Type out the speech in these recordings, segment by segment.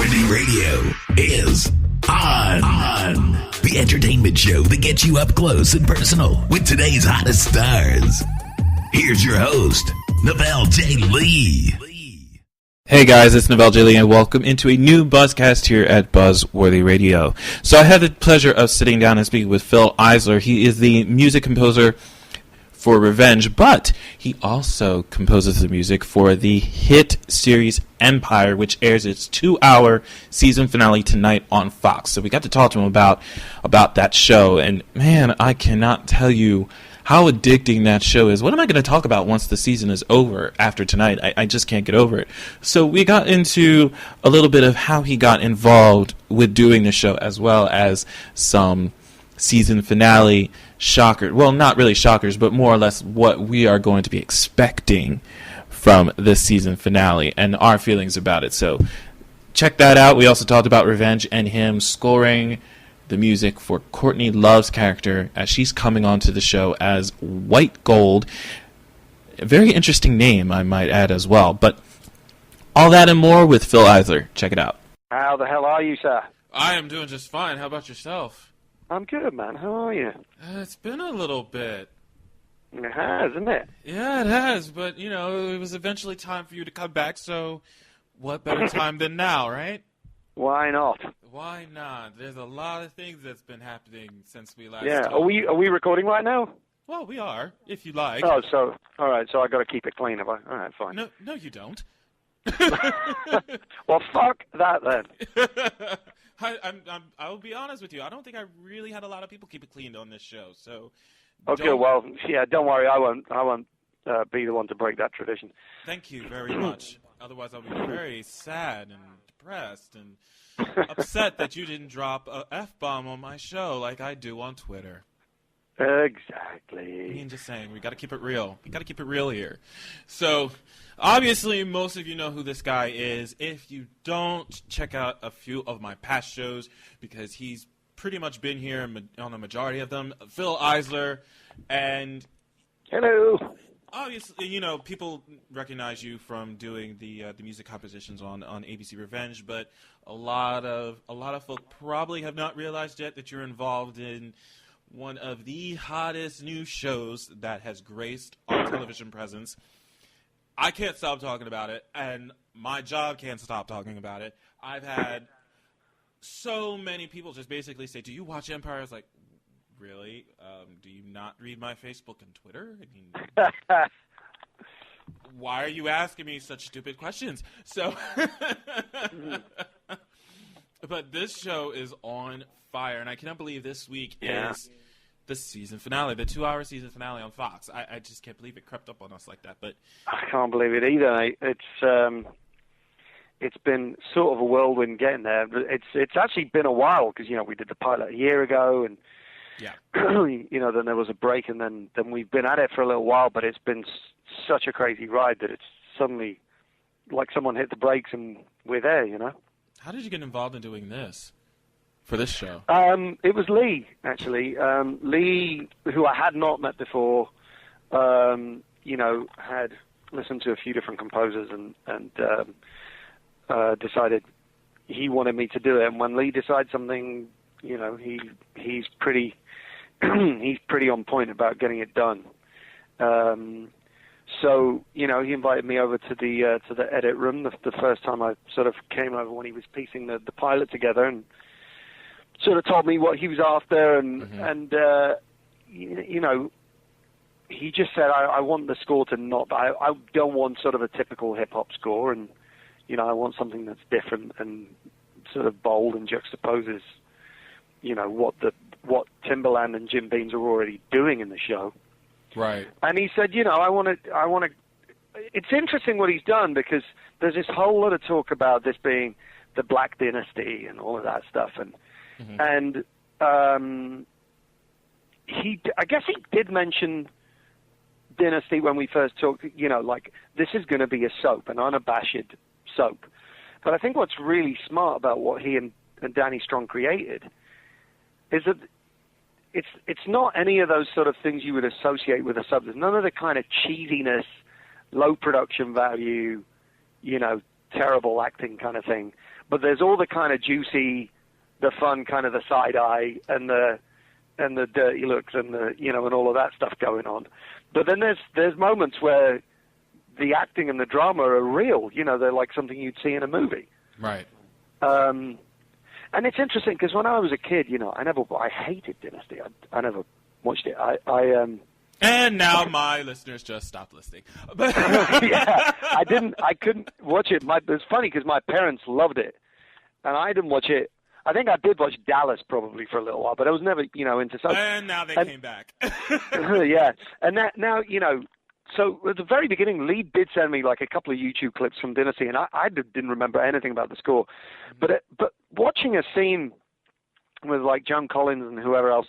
Buzzworthy Radio is on. The entertainment show that gets you up close and personal with today's hottest stars. Here's your host, Novell J. Lee. Hey guys, it's Novell J. Lee, and welcome into a new Buzzcast here at Buzzworthy Radio. So I had the pleasure of sitting down and speaking with Fil Eisler. He is the music composer for Revenge, but he also composes the music for the hit series Empire, which airs its 2-hour season finale tonight on Fox. So we got to talk to him about that show, and man, I cannot tell you how addicting that show is. What am I going to talk about once the season is over after tonight? I just can't get over it. So we got into a little bit of how he got involved with doing the show, as well as some season finale shocker. Well, not really shockers, but more or less what we are going to be expecting from this season finale and our feelings about it. So check that out. We also talked about Revenge and him scoring the music for Courtney Love's character as she's coming onto the show as White Gold. A very interesting name, I might add, as well. But all that and more with Fil Eisler. Check it out. How the hell are you, sir? I am doing just fine. How about yourself? I'm good, man. How are you? It's been a little bit. It has, isn't it? Yeah, it has. But, you know, it was eventually time for you to come back, so what better time than now, right? Why not? Why not? There's a lot of things that's been happening since we last Yeah, talked. are we recording right now? Well, we are, if you like. Oh, so, all right, so I got to keep it clean, have I? All right, fine. No, you don't. Well, fuck that, then. I will be honest with you. I don't think I really had a lot of people keep it clean on this show. So, okay, well, yeah, don't worry. I won't be the one to break that tradition. Thank you very much. Otherwise, I'll be very sad and depressed and upset that you didn't drop a F-bomb on my show like I do on Twitter. Exactly. I mean, just saying, we got to keep it real. We got to keep it real here. So, obviously, most of you know who this guy is. If you don't, check out a few of my past shows because he's pretty much been here on a majority of them. Fil Eisler, and hello. Obviously, you know, people recognize you from doing the music compositions on ABC Revenge, but a lot of folk probably have not realized yet that you're involved in one of the hottest new shows that has graced our television presence. I can't stop talking about it, and my job can't stop talking about it. I've had so many people just basically say, "Do you watch Empire?" I was like, really? Do you not read my Facebook and Twitter? I mean, why are you asking me such stupid questions? So, but this show is on fire, and I cannot believe this week is the season finale, the 2-hour season finale on Fox. I just can't believe it crept up on us like that. But I can't believe it either. It's been sort of a whirlwind getting there. It's actually been a while because, you know, we did the pilot a year ago, and yeah, you know, then there was a break, and then we've been at it for a little while. But it's been such a crazy ride that it's suddenly like someone hit the brakes and we're there. You know. How did you get involved in doing this for this show? It was Lee, actually. Lee, who I had not met before, you know, had listened to a few different composers and decided he wanted me to do it. And when Lee decides something, you know, he's pretty he's pretty on point about getting it done. So, you know, he invited me over to the edit room the first time I sort of came over when he was piecing the pilot together, and sort of told me what he was after, and you know, he just said, I want the score to not, I don't want sort of a typical hip-hop score, and, you know, I want something that's different and sort of bold and juxtaposes, you know, what Timbaland and Jim Beams are already doing in the show. Right. And he said, you know, I want to, it's interesting what he's done, because there's this whole lot of talk about this being the Black Dynasty and all of that stuff, and I guess he did mention Dynasty when we first talked, you know, like, this is going to be a soap, an unabashed soap. But I think what's really smart about what he and Danny Strong created is that it's not any of those sort of things you would associate with a soap. There's none of the kind of cheesiness, low production value, you know, terrible acting kind of thing. But there's all the kind of juicy, the fun kind of the side eye and the dirty looks and the and all of that stuff going on. But then there's moments where the acting and the drama are real. They're like something you'd see in a movie. Right. And it's interesting because when I was a kid, I hated Dynasty. I never watched it. And now my listeners just stopped listening. Yeah, I couldn't watch it. It was funny because my parents loved it, and I didn't watch it. I think I did watch Dallas probably for a little while, but I was never, into soap. And now they came back. Yeah, and now, so at the very beginning, Lee did send me like a couple of YouTube clips from Dynasty, and I didn't remember anything about the score. But watching a scene with like Joan Collins and whoever else,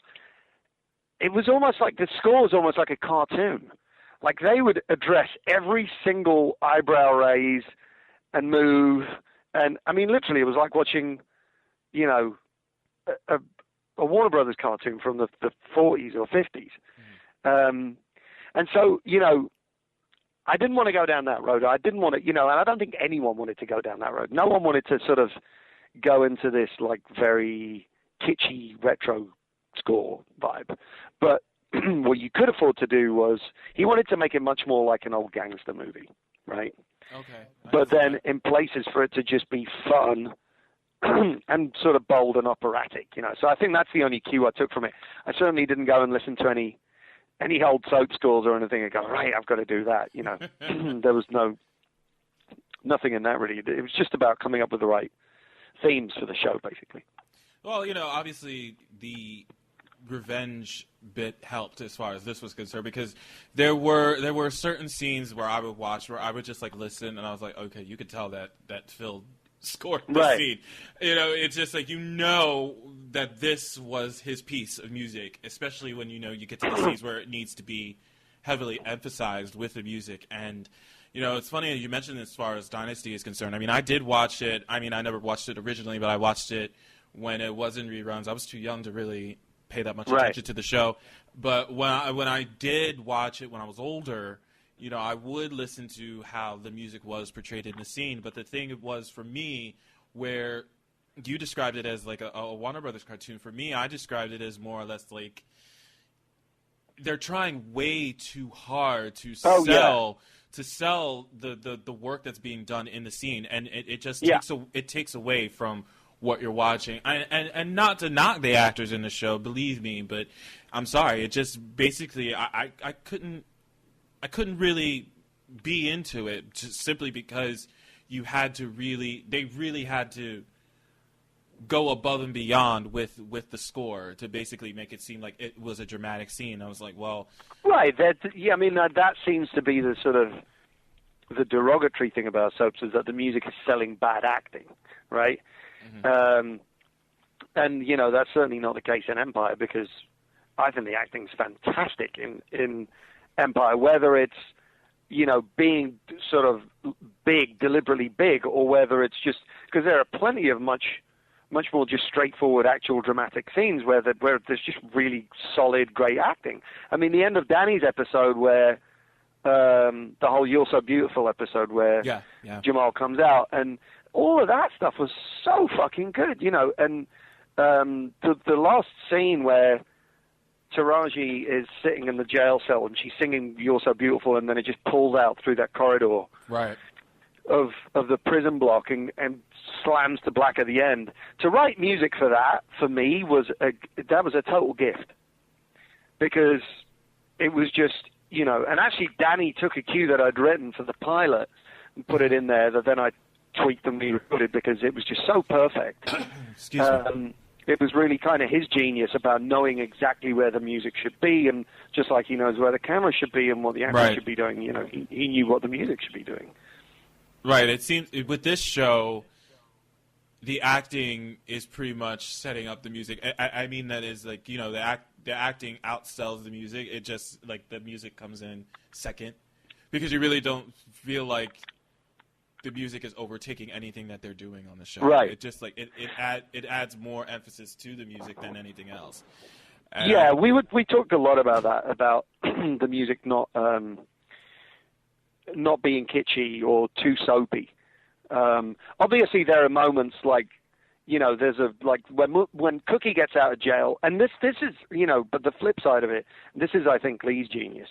it was almost like the score was almost like a cartoon. Like they would address every single eyebrow raise and move, and I mean literally, it was like watching, a Warner Brothers cartoon from the 40s or 50s. And so, I didn't want to go down that road. I didn't want to, and I don't think anyone wanted to go down that road. No one wanted to sort of go into this like very kitschy retro score vibe. But what you could afford to do was he wanted to make it much more like an old gangster movie, right? Okay. But then in places for it to just be fun and sort of bold and operatic, So I think that's the only cue I took from it. I certainly didn't go and listen to any old soap scores or anything and go, right, I've got to do that, There was nothing in that really. It was just about coming up with the right themes for the show, basically. Well, obviously the revenge bit helped as far as this was concerned, because there were certain scenes where I would watch where I would just like listen and I was like, okay, you could tell that Phil scored the scene. It's just like that this was his piece of music, especially when you get to the scenes where it needs to be heavily emphasized with the music. And it's funny you mentioned as far as Dynasty is concerned. I mean, I did watch it. I mean, I never watched it originally, but I watched it when it was in reruns. I was too young to really pay that much attention to the show. But when I did watch it when I was older, I would listen to how the music was portrayed in the scene. But the thing was for me, where you described it as like a Warner Brothers cartoon, for me, I described it as more or less like they're trying way too hard to sell the work that's being done in the scene, and it just takes away from what you're watching. And not to knock the actors in the show, believe me, but I'm sorry, it just basically I couldn't really be into it just simply because they really had to go above and beyond with the score to basically make it seem like it was a dramatic scene. I was like, well, right. That seems to be the sort of the derogatory thing about soaps, is that the music is selling bad acting, right? Mm-hmm. And that's certainly not the case in Empire, because I think the acting's fantastic in Empire, whether it's being sort of big, deliberately big, or whether it's just because there are plenty of much more just straightforward actual dramatic scenes where there's just really solid, great acting. I mean, the end of Danny's episode where the whole "You're So Beautiful" episode where Jamal comes out, and all of that stuff was so fucking good, and the last scene where Taraji is sitting in the jail cell and she's singing "You're So Beautiful," and then it just pulls out through that corridor of the prison block and slams to black at the end. To write music for that, for me, was a total gift, because it was just, and actually Danny took a cue that I'd written for the pilot and put it in there that then I tweaked and re-recorded because it was just so perfect. Excuse me. It was really kind of his genius about knowing exactly where the music should be, and just like he knows where the camera should be and what the actor should be doing, he knew what the music should be doing. Right. It seems with this show, the acting is pretty much setting up the music. I mean, that is like, the acting outsells the music. It just, like, the music comes in second, because you really don't feel like the music is overtaking anything that they're doing on the show. Right. It just like it adds more emphasis to the music than anything else. And we talked a lot about that, about the music not being kitschy or too soapy. Obviously, there are moments like, there's when Cookie gets out of jail, and this is, but the flip side of it, this is, I think, Lee's genius,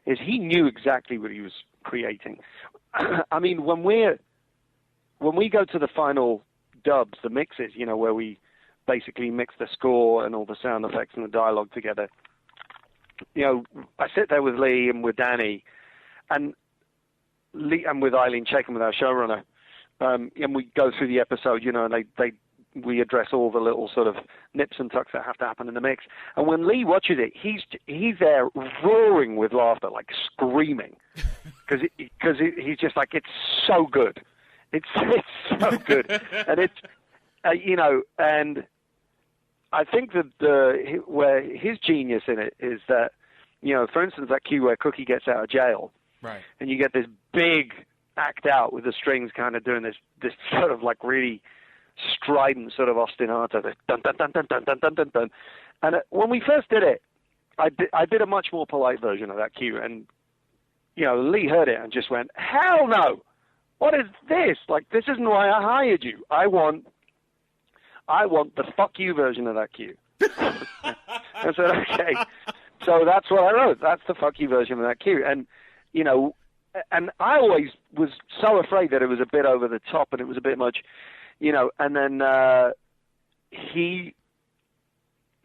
is he knew exactly what he was creating. I mean, when we go to the final dubs, the mixes, where we basically mix the score and all the sound effects and the dialogue together, I sit there with Lee and with Danny, and with Eileen Chaikin, with our showrunner, and we go through the episode, and we address all the little sort of nips and tucks that have to happen in the mix. And when Lee watches it, he's there roaring with laughter, like screaming, because he's just like, it's so good, it's so good, and it's and I think that where his genius in it is that, for instance, that cue where Cookie gets out of jail, right, and you get this big act out with the strings kind of doing this sort of like really strident sort of ostinato, this dun dun dun dun dun dun dun dun dun. And when we first did it, I did a much more polite version of that cue, and Lee heard it and just went, "Hell no! What is this? Like, this isn't why I hired you. I want the fuck you version of that cue." I said, "Okay." So that's what I wrote. That's the fuck you version of that cue, and and I always was so afraid that it was a bit over the top and it was a bit much. And then he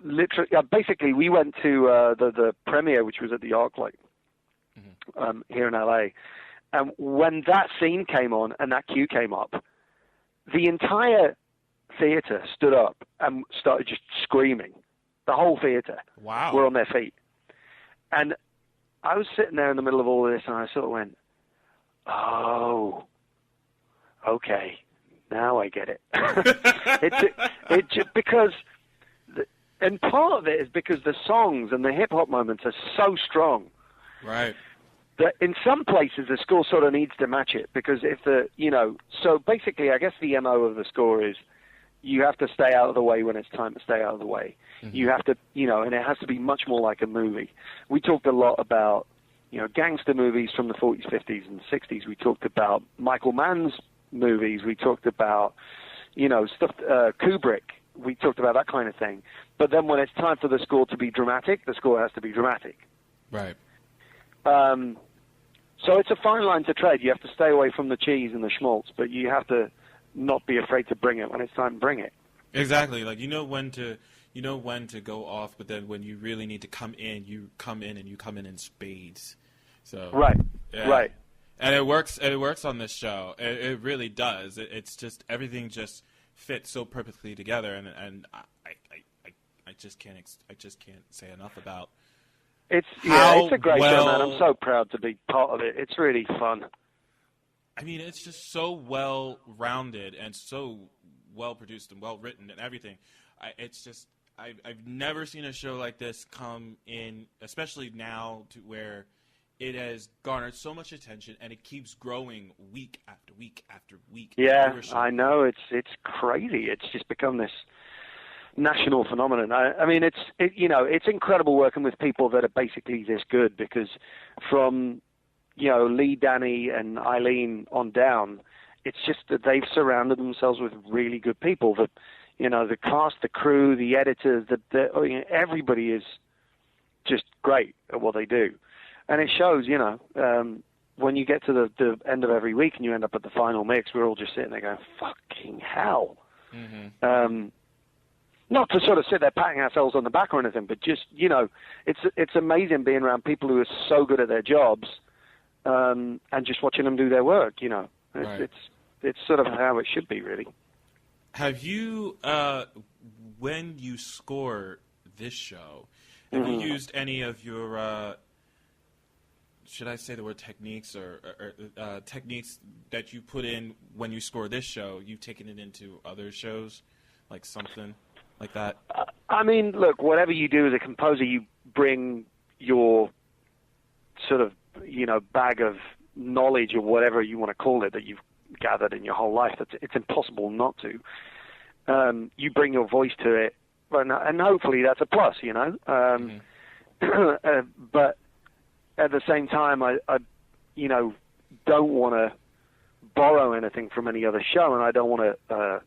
literally, basically, we went to the premiere, which was at the ArcLight here in LA. And when that scene came on and that cue came up, the entire theater stood up and started just screaming. The whole theater were on their feet. And I was sitting there in the middle of all this, and I sort of went, "Oh, okay. Now I get it." Because, and part of it is because the songs and the hip hop moments are so strong, right? That in some places the score sort of needs to match it. Because if so basically, I guess the MO of the score is you have to stay out of the way when it's time to stay out of the way. Mm-hmm. You have to, and it has to be much more like a movie. We talked a lot about, gangster movies from the 40s, 50s, and 60s. We talked about Michael Mann's movies. We talked about, stuff, Kubrick. We talked about that kind of thing. But then when it's time for the score to be dramatic, the score has to be dramatic. Right. So it's a fine line to tread. You have to stay away from the cheese and the schmaltz, but you have to not be afraid to bring it when it's time to bring it. Exactly. Like, when to go off, but then when you really need to come in, you come in, and you come in spades. So right. Yeah. Right. And it works on this show. It really does. It's just, everything just fits so perfectly together, and I just can't say enough about it's a great show, man. I'm so proud to be part of it. It's really fun. I mean, it's just so well rounded and so well produced and well written and everything. I've never seen a show like this come in, especially now, to where it has garnered so much attention, and it keeps growing week after week after week. Yeah, I know. It's crazy. It's just become this national phenomenon. I mean, it's incredible working with people that are basically this good, because from Lee, Danny, and Eileen on down, it's just that they've surrounded themselves with really good people. That the cast, the crew, the editors, everybody is just great at what they do. And it shows, when you get to the end of every week and you end up at the final mix, we're all just sitting there going, fucking hell. Mm-hmm. Not to sort of sit there patting ourselves on the back or anything, but just, it's amazing being around people who are so good at their jobs, and just watching them do their work, Right. It's sort of how it should be, really. Have you, when you score this show, have Mm-hmm. you used any of your... should I say the word techniques or techniques that you put in when you score this show, you've taken it into other shows, like something like that? I mean, look, whatever you do as a composer, you bring your sort of, bag of knowledge or whatever you want to call it that you've gathered in your whole life. It's impossible not to. You bring your voice to it, and hopefully that's a plus, Mm-hmm. But at the same time, I don't want to borrow anything from any other show, and I don't want to